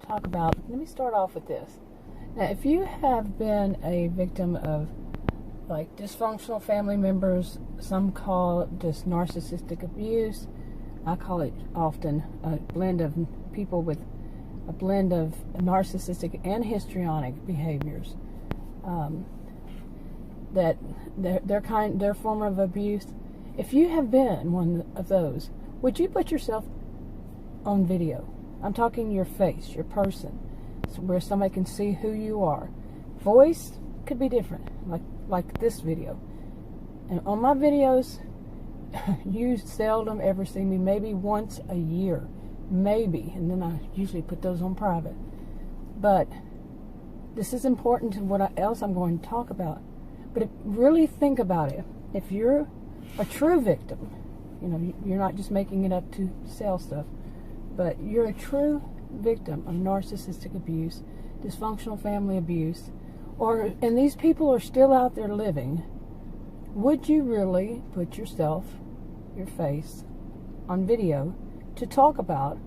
talk about, let me start off with this. Now, if you have been a victim of like dysfunctional family members, some call it just narcissistic abuse. I call it often a blend of people with a blend of narcissistic and histrionic behaviors. That their form of abuse. If you have been one of those, would you put yourself on video? I'm talking your face, your person, so where somebody can see who you are. Voice could be different, like this video. And on my videos, you seldom ever see me, maybe once a year, maybe, and then I usually put those on private. But this is important to what else I'm going to talk about. But really think about it. If you're a true victim, you know, you're not just making it up to sell stuff, but you're a true victim of narcissistic abuse, dysfunctional family abuse, and these people are still out there living, would you really put yourself, your face, on video to talk about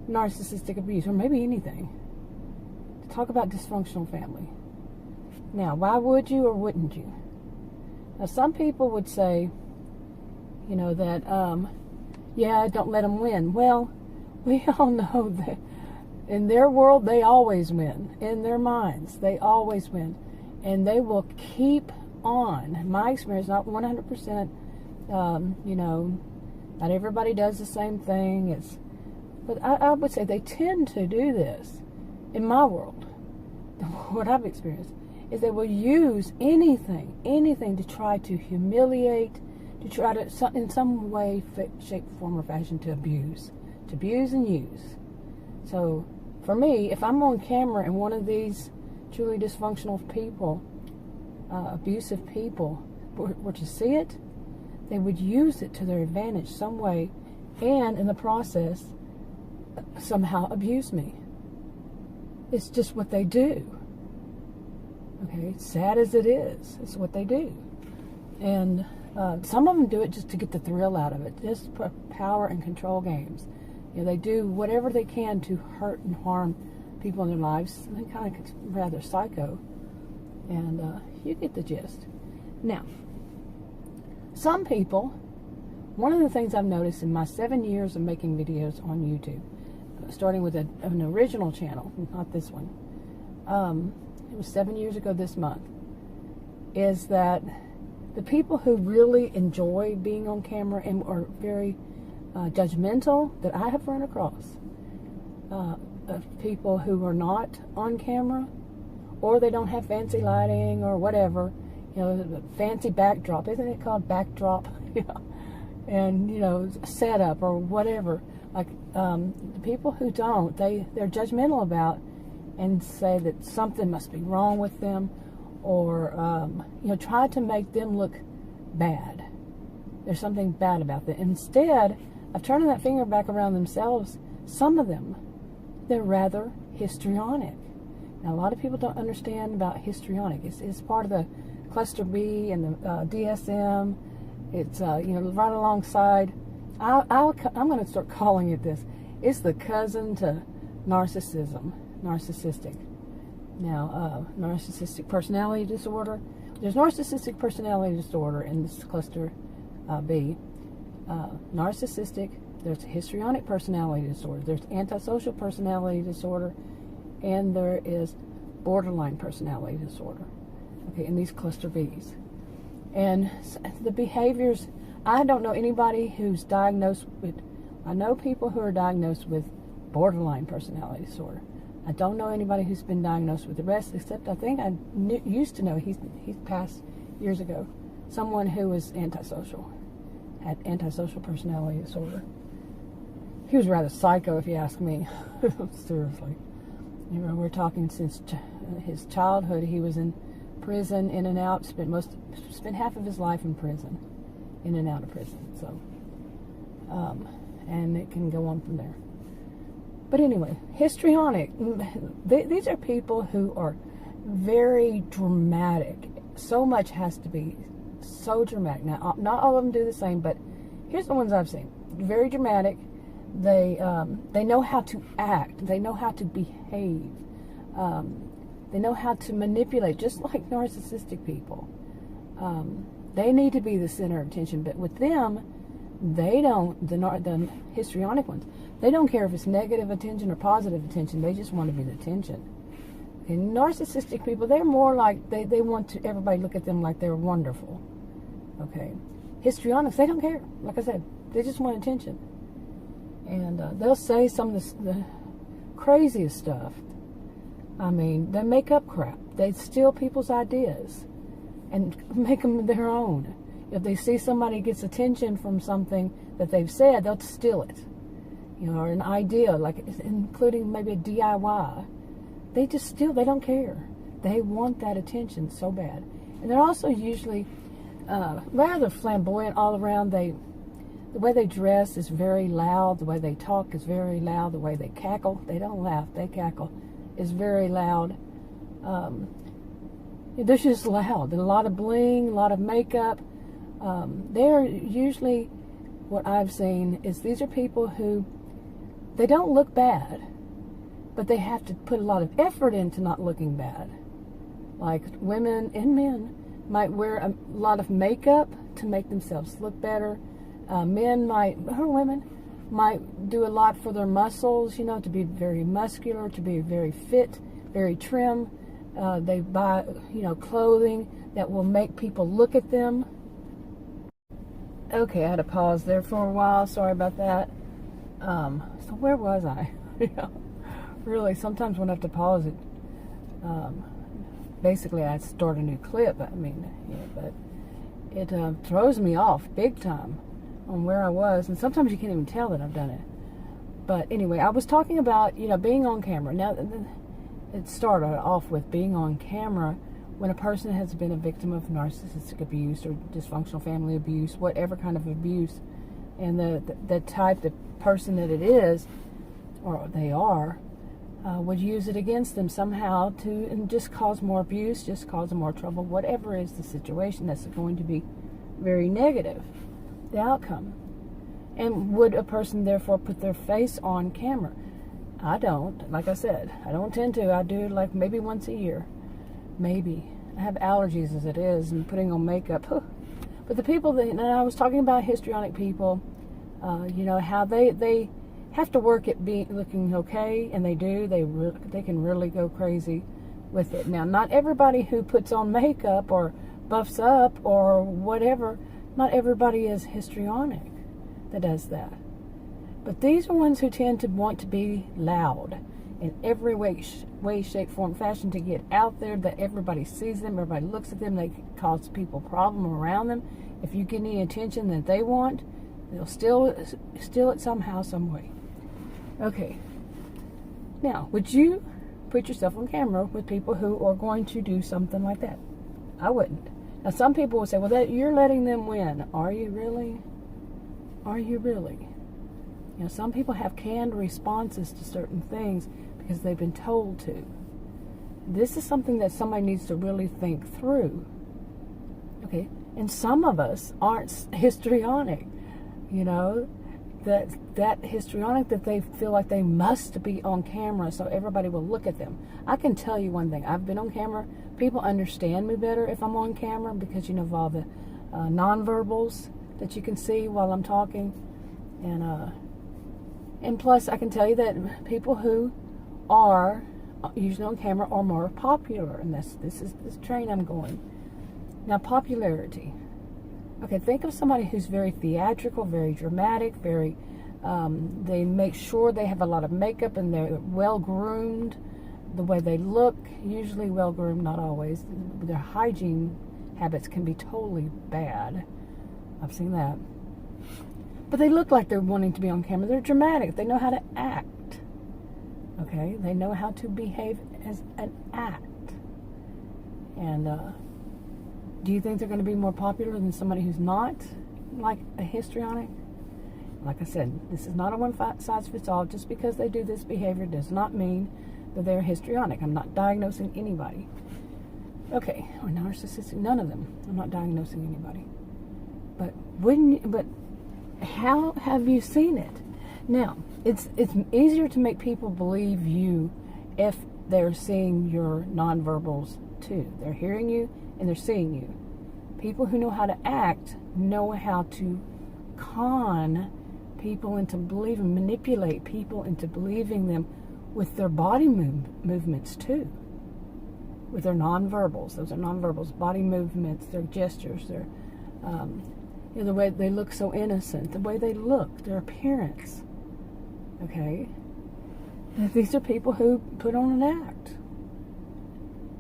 narcissistic abuse, or maybe anything, to talk about dysfunctional family? Now, why would you or wouldn't you? Now, some people would say, you know, that, yeah, don't let them win. Well, we all know that in their world, they always win. In their minds, they always win. And they will keep on. In my experience, not 100%, you know, not everybody does the same thing. But I would say they tend to do this. In my world, what I've experienced is they will use anything to try to humiliate, to try to, in some way, shape, form, or fashion, to abuse and use. So, for me, if I'm on camera and one of these truly dysfunctional people, abusive people, were to see it, they would use it to their advantage some way, and in the process, somehow abuse me. It's just what they do. Okay, sad as it is, it's what they do. And some of them do it just to get the thrill out of it, just for power and control games. You know, they do whatever they can to hurt and harm people in their lives. They're kind of rather psycho. And you get the gist. Now, some people, one of the things I've noticed in my 7 years of making videos on YouTube, starting with an original channel, not this one, it was 7 years ago this month, is that the people who really enjoy being on camera and are very judgmental that I have run across, of people who are not on camera, or they don't have fancy lighting or whatever, you know, fancy backdrop, isn't it called backdrop? Yeah. And, you know, setup or whatever. Like, the people who don't, they're judgmental about and say that something must be wrong with them, or, you know, try to make them look bad. There's something bad about them. Instead of turning that finger back around themselves, some of them, they're rather histrionic. Now, a lot of people don't understand about histrionic. It's part of the cluster B and the DSM. It's, you know, right alongside. I'm going to start calling it this. It's the cousin to narcissism, narcissistic. Now, narcissistic personality disorder. There's narcissistic personality disorder in this cluster B. Narcissistic. There's histrionic personality disorder. There's antisocial personality disorder. And there is borderline personality disorder. Okay, in these cluster Bs. And the behaviors, I don't know anybody who's diagnosed with, I know people who are diagnosed with borderline personality disorder. I don't know anybody who's been diagnosed with the rest, except I think I used to know, he's passed years ago, someone who was antisocial, had antisocial personality disorder. He was rather psycho, if you ask me. Seriously. You know, we're talking since his childhood. He was in prison, in and out, spent half of his life in prison, in and out of prison. So, and it can go on from there. But anyway, histrionic. These are people who are very dramatic. So much has to be so dramatic. Now, not all of them do the same, but here's the ones I've seen. Very dramatic. They know how to act. They know how to behave. They know how to manipulate, just like narcissistic people. They need to be the center of attention, but with them, they don't, the histrionic ones, they don't care if it's negative attention or positive attention. They just want to be the attention. And narcissistic people, they're more like, they want to everybody look at them like they're wonderful. Okay. Histrionics, they don't care. Like I said, they just want attention. And they'll say some of the craziest stuff. I mean, they make up crap. They steal people's ideas and make them their own. If they see somebody gets attention from something that they've said, they'll steal it. You know, or an idea, like including maybe a DIY. They just steal. They don't care. They want that attention so bad. And they're also usually rather flamboyant all around. The way they dress is very loud. The way they talk is very loud. The way they cackle, they don't laugh, they cackle, is very loud. They're just loud. A lot of bling, a lot of makeup. They're usually, what I've seen is these are people who, they don't look bad, but they have to put a lot of effort into not looking bad. Like women and men might wear a lot of makeup to make themselves look better. Men might, or women, might do a lot for their muscles, you know, to be very muscular, to be very fit, very trim. They buy, you know, clothing that will make people look at them. Okay, I had to pause there for a while. Sorry about that. So where was I? You know, really, sometimes when I have to pause it, basically I start a new clip. I mean, yeah, but it throws me off big time on where I was, and sometimes you can't even tell that I've done it. But anyway, I was talking about, you know, being on camera. Now, it started off with being on camera when a person has been a victim of narcissistic abuse or dysfunctional family abuse, whatever kind of abuse, and the type, the person that it is, or they are, would use it against them somehow to and just cause more abuse, just cause more trouble, whatever is the situation that's going to be very negative, the outcome. And would a person therefore put their face on camera? I don't. Like I said, I don't tend to. I do like maybe once a year. Maybe. I have allergies as it is, and putting on makeup. But the people that, and I was talking about histrionic people, you know, how they have to work at being looking okay, and they do. They can really go crazy with it. Now, not everybody who puts on makeup or buffs up or whatever, not everybody is histrionic that does that. But these are ones who tend to want to be loud in every way, shape, form, fashion, to get out there, that everybody sees them, everybody looks at them, they cause people problem around them. If you get any attention that they want, they'll steal it somehow, some way. Okay. Now, would you put yourself on camera with people who are going to do something like that? I wouldn't. Now, some people will say, well, you're letting them win. Are you really? Are you really? You know, some people have canned responses to certain things because they've been told to. This is something that somebody needs to really think through. Okay? And some of us aren't histrionic. You know, that histrionic that they feel like they must be on camera so everybody will look at them. I can tell you one thing. I've been on camera. People understand me better if I'm on camera because, you know, of all the nonverbals that you can see while I'm talking. And plus, I can tell you that people who are usually on camera are more popular, and this is this train I'm going. Now, popularity. Okay, think of somebody who's very theatrical, very dramatic, very. They make sure they have a lot of makeup and they're well groomed. The way they look, usually well groomed, not always. Their hygiene habits can be totally bad. I've seen that. But they look like they're wanting to be on camera. They're dramatic. They know how to act. Okay? They know how to behave as an act. And do you think they're going to be more popular than somebody who's not like a histrionic? Like I said, this is not a one-size-fits-all. Just because they do this behavior does not mean that they're histrionic. I'm not diagnosing anybody. Okay, or narcissistic, none of them. I'm not diagnosing anybody. But how have you seen it? Now, it's easier to make people believe you if they're seeing your nonverbals too. They're hearing you and they're seeing you. People who know how to act know how to con people into believing, manipulate people into believing them with their body movements too. With their nonverbals. Those are nonverbals. Body movements, their gestures, their the way they look so innocent, the way they look, their appearance. Okay? And these are people who put on an act.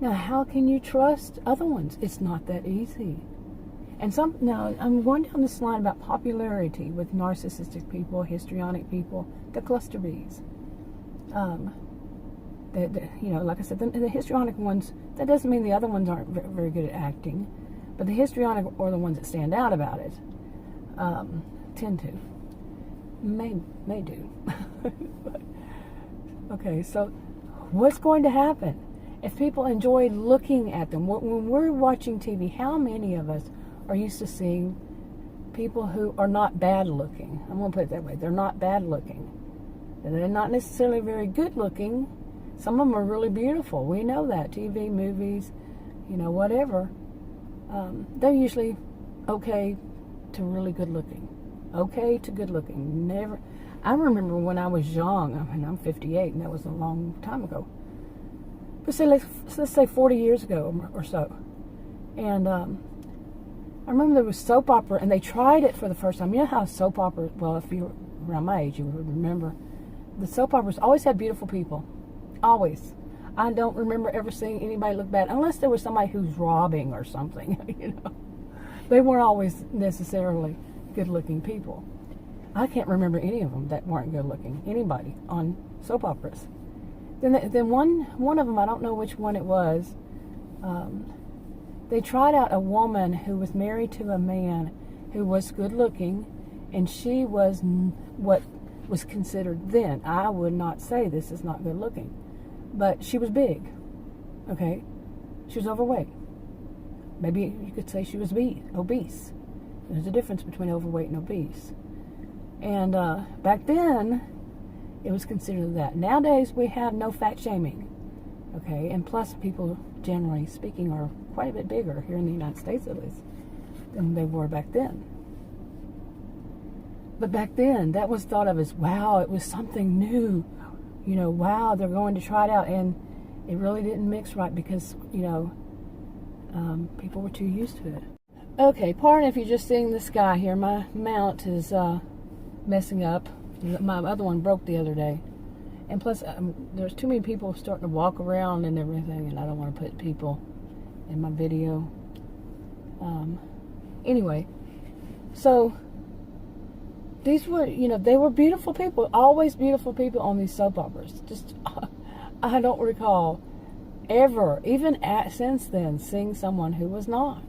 Now, how can you trust other ones? It's not that easy. And now I'm going down this line about popularity with narcissistic people, histrionic people, the cluster Bs. Like I said, the histrionic ones, that doesn't mean the other ones aren't very good at acting, but the histrionic are the ones that stand out about it. Tend to. May do. Okay, so what's going to happen? If people enjoy looking at them, when we're watching TV, how many of us are used to seeing people who are not bad looking? I'm going to put it that way. They're not bad looking. They're not necessarily very good looking. Some of them are really beautiful. We know that. TV, movies, whatever. They're usually okay to really good looking. Okay to good looking. Never. I remember when I was young, I'm 58, and that was a long time ago. But let's say 40 years ago or so. And I remember there was soap opera, and they tried it for the first time. You know how soap opera, well, if you were around my age, you would remember. The soap operas always had beautiful people. Always. I don't remember ever seeing anybody look bad, unless there was somebody who's robbing or something, They weren't always necessarily good-looking people. I can't remember any of them that weren't good-looking. Anybody on soap operas. Then one of them, I don't know which one it was, they tried out a woman who was married to a man who was good-looking, and she was what was considered then. I would not say this is not good-looking, but she was big, okay? She was overweight. Maybe you could say she was obese. There's a difference between overweight and obese. And back then, it was considered that. Nowadays, we have no fat shaming, okay? And plus, people, generally speaking, are quite a bit bigger, here in the United States at least, than they were back then. But back then, that was thought of as, wow, it was something new. Wow, they're going to try it out. And it really didn't mix right because, people were too used to it. Okay, pardon if you're just seeing this guy here. My mount is messing up. My other one broke the other day. And plus, there's too many people starting to walk around and everything, and I don't want to put people in my video. Anyway, so these were, they were beautiful people, always beautiful people on these soap operas. Just, I don't recall ever, even since then, seeing someone who was not.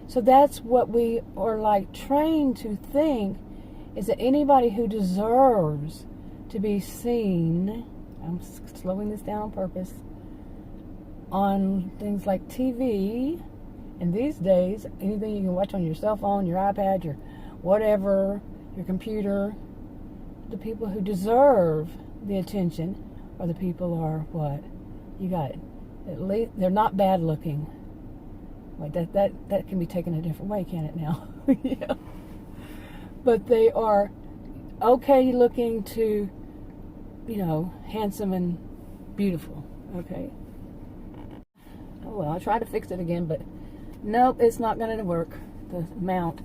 So that's what we are trained to think, is that anybody who deserves to be seen, I'm slowing this down on purpose, on things like TV, and these days, anything you can watch on your cell phone, your iPad, your whatever, your computer, the people who deserve the attention are the people who are what? You got it. At least they're not bad looking. Wait, that can be taken a different way, can it now? Yeah. But they are okay looking to, handsome and beautiful. Okay. Oh well, I tried to fix it again, but nope, it's not going to work. The mount.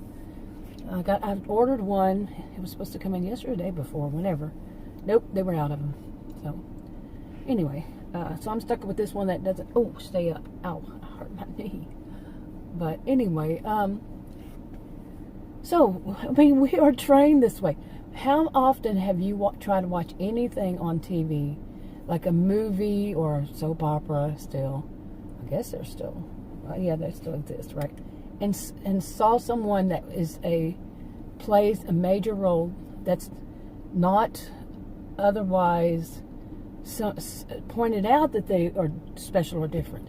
I've ordered one. It was supposed to come in yesterday, before, whenever. Nope, they were out of them. So, anyway, so I'm stuck with this one that doesn't. Oh, stay up. Ow, I hurt my knee. But anyway, so we are trained this way. How often have you tried to watch anything on TV, like a movie or a soap opera? Still, I guess they're still. Yeah, they still exist, right? And saw someone that plays a major role that's not otherwise pointed out that they are special or different.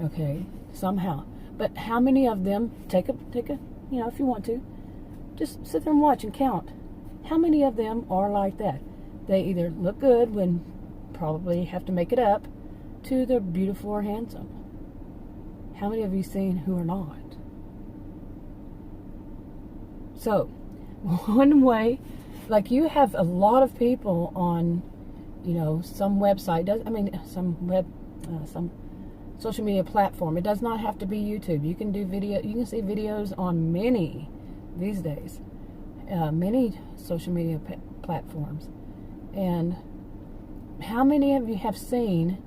Okay, somehow. But how many of them take a if you want to, just sit there and watch and count. How many of them are like that? They either look good when probably have to make it up, to they're beautiful or handsome. How many have you seen who are not? So, one way, like you have a lot of people on, some website, some social media platform. It does not have to be YouTube. You can do video. You can see videos on many these days, many social media platforms. And how many of you have seen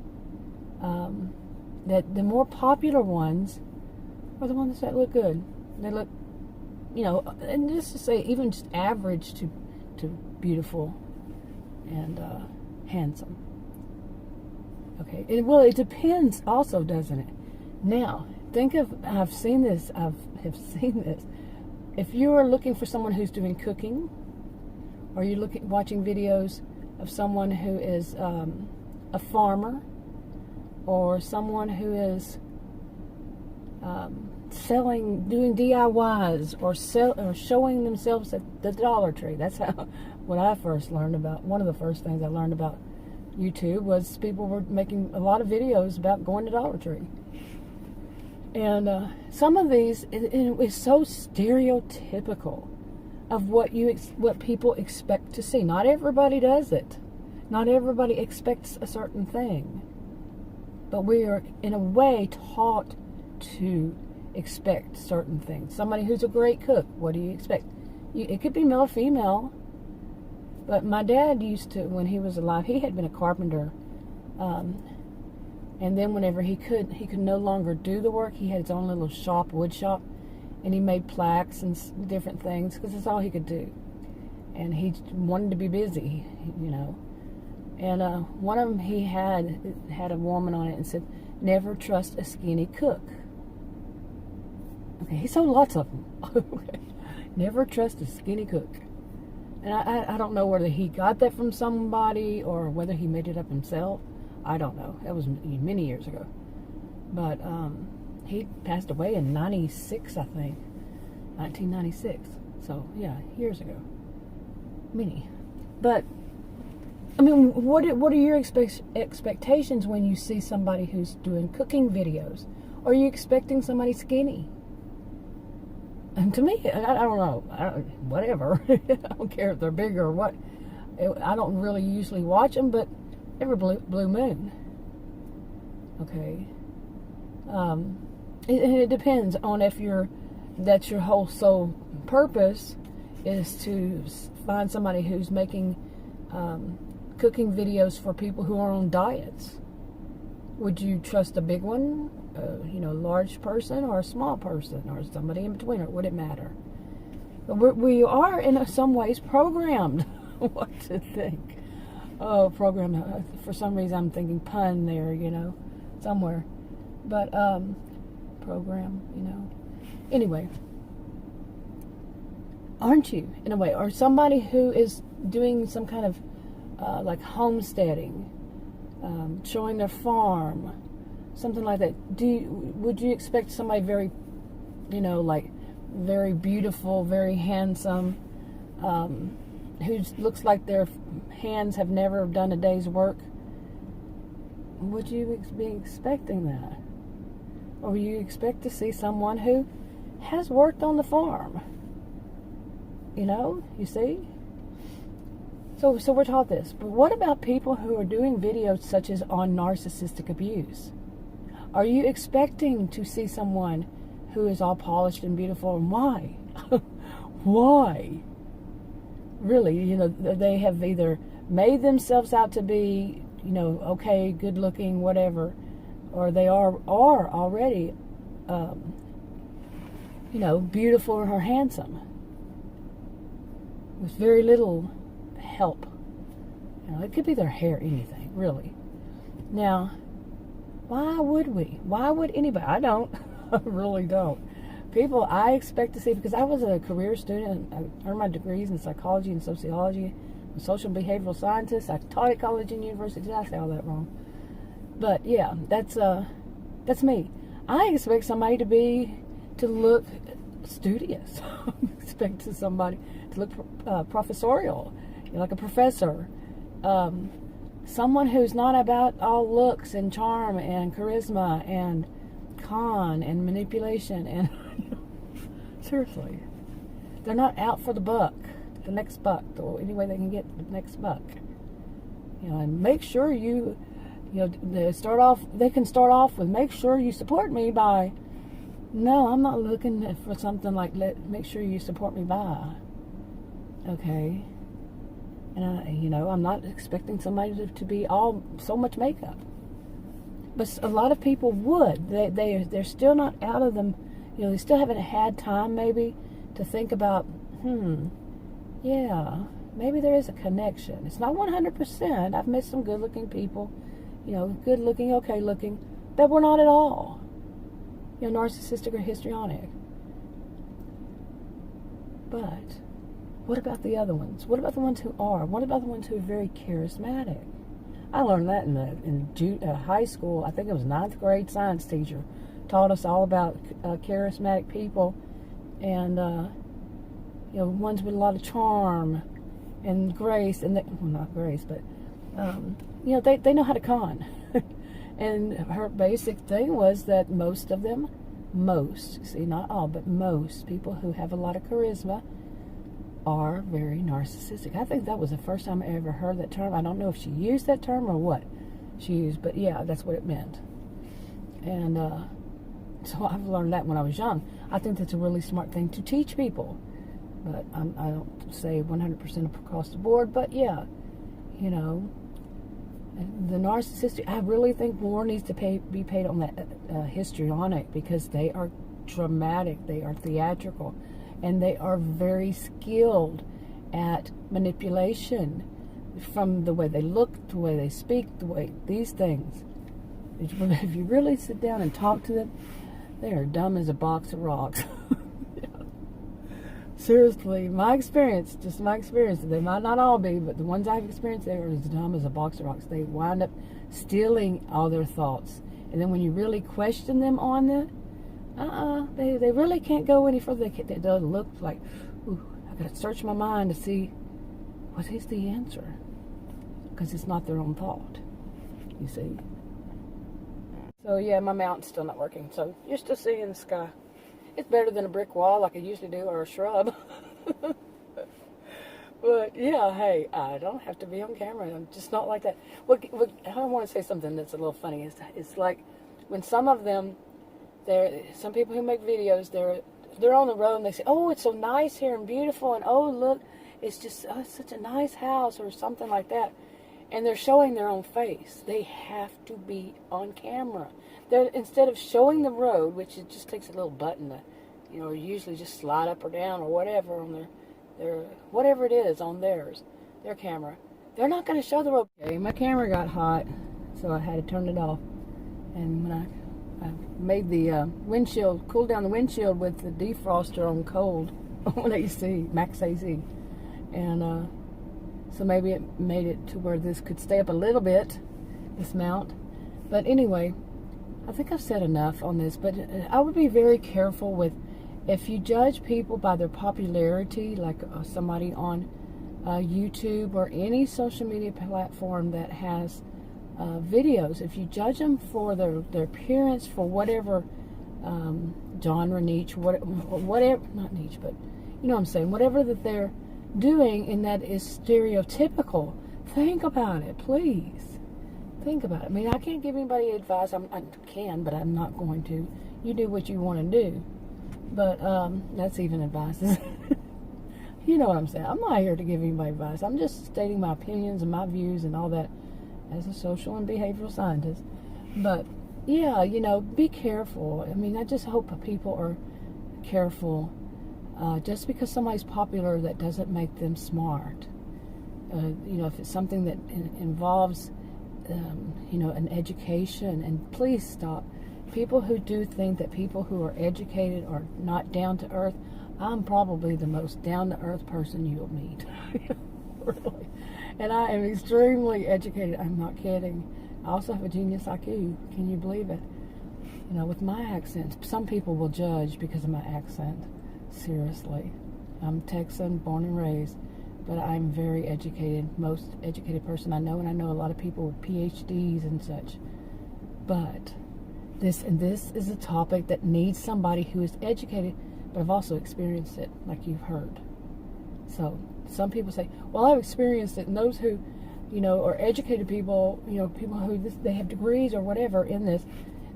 that the more popular ones are the ones that look good? They look, and just to say, even just average to beautiful and handsome. Okay, it depends also, doesn't it? Now, I've seen this. If you are looking for someone who's doing cooking, or you're watching videos of someone who is a farmer, or someone who is doing DIYs, or showing themselves at the Dollar Tree. That's what I first learned about. One of the first things I learned about YouTube was people were making a lot of videos about going to Dollar Tree. And some of these is so stereotypical of what people expect to see. Not everybody does it. Not everybody expects a certain thing. But we are, in a way, taught to expect certain things. Somebody who's a great cook, what do you expect? It could be male or female. But my dad used to, when he was alive, he had been a carpenter. And then whenever he could no longer do the work, he had his own little wood shop, and he made plaques and different things because that's all he could do. And he wanted to be busy, And one of them, he had a woman on it and said, "Never trust a skinny cook." Okay, he sold lots of them. Never trust a skinny cook. And I don't know whether he got that from somebody or whether he made it up himself. I don't know. That was many years ago. But he passed away in 96, I think. 1996. So, yeah, years ago. Many. But, I mean, what are your expectations when you see somebody who's doing cooking videos? Are you expecting somebody skinny? And to me, I don't know. Whatever. I don't care if they're big or what. I don't really usually watch them, but every blue moon. Okay. It depends on if that's your whole sole purpose is to find somebody who's making cooking videos for people who are on diets. Would you trust a big one, large person, or a small person, or somebody in between, or would it matter? But we are, in some ways, programmed what to think. Oh, programmed. For some reason, I'm thinking pun there, somewhere. But, program, Anyway. Aren't you, in a way? Or somebody who is doing some kind of, like homesteading, showing their farm, something like that. Would you expect somebody very, very beautiful, very handsome, who looks like their hands have never done a day's work? Would you be expecting that? Or would you expect to see someone who has worked on the farm? You see? So we're taught this. But what about people who are doing videos such as on narcissistic abuse? Are you expecting to see someone who is all polished and beautiful? And why? Why? Really, they have either made themselves out to be, okay, good looking, whatever, or they are already, beautiful or handsome, with very little help. It could be their hair, anything, really. Now, why would we? Why would anybody? I don't. I really don't. People I expect to see, because I was a career student, I earned my degrees in psychology and sociology, I'm a social and behavioral scientist. I taught at college and university. Did I say all that wrong? But yeah, that's me. I expect somebody to look studious. I'm expecting somebody to look professorial, like a professor. Someone who's not about all looks and charm and charisma and con and manipulation and seriously, they're not out for the buck, the next buck, or any way they can get the next buck. And make sure they can start off with, make sure you support me by, no, I'm not looking for something like, make sure you support me by, okay? And I'm not expecting somebody to be all so much makeup. But a lot of people would. They're still not out of them. They still haven't had time maybe to think about, yeah, maybe there is a connection. It's not 100%. I've met some good-looking people, good-looking, okay-looking, but we're not at all, narcissistic or histrionic. But what about the other ones? What about the ones who are? What about the ones who are very charismatic? I learned that in high school. I think it was 9th grade science teacher taught us all about charismatic people, and ones with a lot of charm and grace, and not grace, but they know how to con. And her basic thing was that most, not all, but most people who have a lot of charisma are very narcissistic. I think that was the first time I ever heard that term. I don't know if she used that term or what she used, but yeah, that's what it meant. And so I've learned that when I was young. I think that's a really smart thing to teach people. But I don't say 100% across the board, but yeah, the narcissistic, I really think more needs to be paid on that histrionic, because they are dramatic, they are theatrical, and they are very skilled at manipulation, from the way they look, the way they speak, the way these things. If you really sit down and talk to them, they are dumb as a box of rocks. Seriously, my experience, they might not all be, but the ones I've experienced, they are as dumb as a box of rocks. They wind up stealing all their thoughts. And then when you really question them on that, they really can't go any further. They don't look like, I gotta search my mind to see what is the answer, because it's not their own thought, you see. So yeah, my mount's still not working, so you're still seeing the sky. It's better than a brick wall like I usually do, or a shrub. But yeah, hey, I don't have to be on camera. I'm just not like that. I want to say something that's a little funny. It's like when some of them, some people who make videos, they're on the road and they say, oh, it's so nice here and beautiful, and oh, look, it's such a nice house, or something like that. And they're showing their own face. They have to be on camera. Instead of showing the road, which it just takes a little button to, usually just slide up or down or whatever on their whatever it is on their camera. They're not going to show the road. Okay, my camera got hot, so I had to turn it off. And when I made the windshield, cooled down the windshield with the defroster on cold, on AC, max AC. And so maybe it made it to where this could stay up a little bit, this mount. But anyway, I think I've said enough on this, but I would be very careful with, if you judge people by their popularity, like somebody on YouTube or any social media platform that has videos, if you judge them for their appearance, for whatever genre, niche, whatever, not niche, but you know what I'm saying, whatever that they're doing and that is stereotypical, think about it, please. Think about it. I mean, I can't give anybody advice. I can, but I'm not going to. You do what you want to do. But that's even advice. You know what I'm saying. I'm not here to give anybody advice. I'm just stating my opinions and my views and all that as a social and behavioral scientist. But, yeah, be careful. I mean, I just hope people are careful. Just because somebody's popular, that doesn't make them smart. If it's something that involves an education, and please stop. People who do think that people who are educated are not down to earth, I'm probably the most down to earth person you'll meet. Really. And I am extremely educated. I'm not kidding. I also have a genius IQ. Can you believe it? With my accent. Some people will judge because of my accent. Seriously. I'm Texan, born and raised, but I'm very educated, most educated person I know, and I know a lot of people with PhDs and such. But this is a topic that needs somebody who is educated, but I've also experienced it, like you've heard. So some people say, well, I've experienced it, and those who, are educated people, people who they have degrees or whatever in this,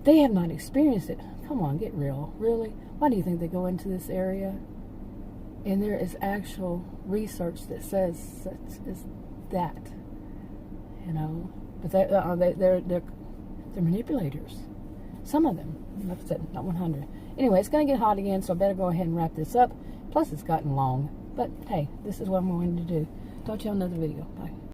they have not experienced it. Come on, get real. Really? Why do you think they go into this area? And there is actual research that says that, but they're manipulators. Some of them, like I said, not 100. Anyway, it's going to get hot again, so I better go ahead and wrap this up. Plus, it's gotten long. But hey, this is what I'm going to do. Talk to you on another video. Bye.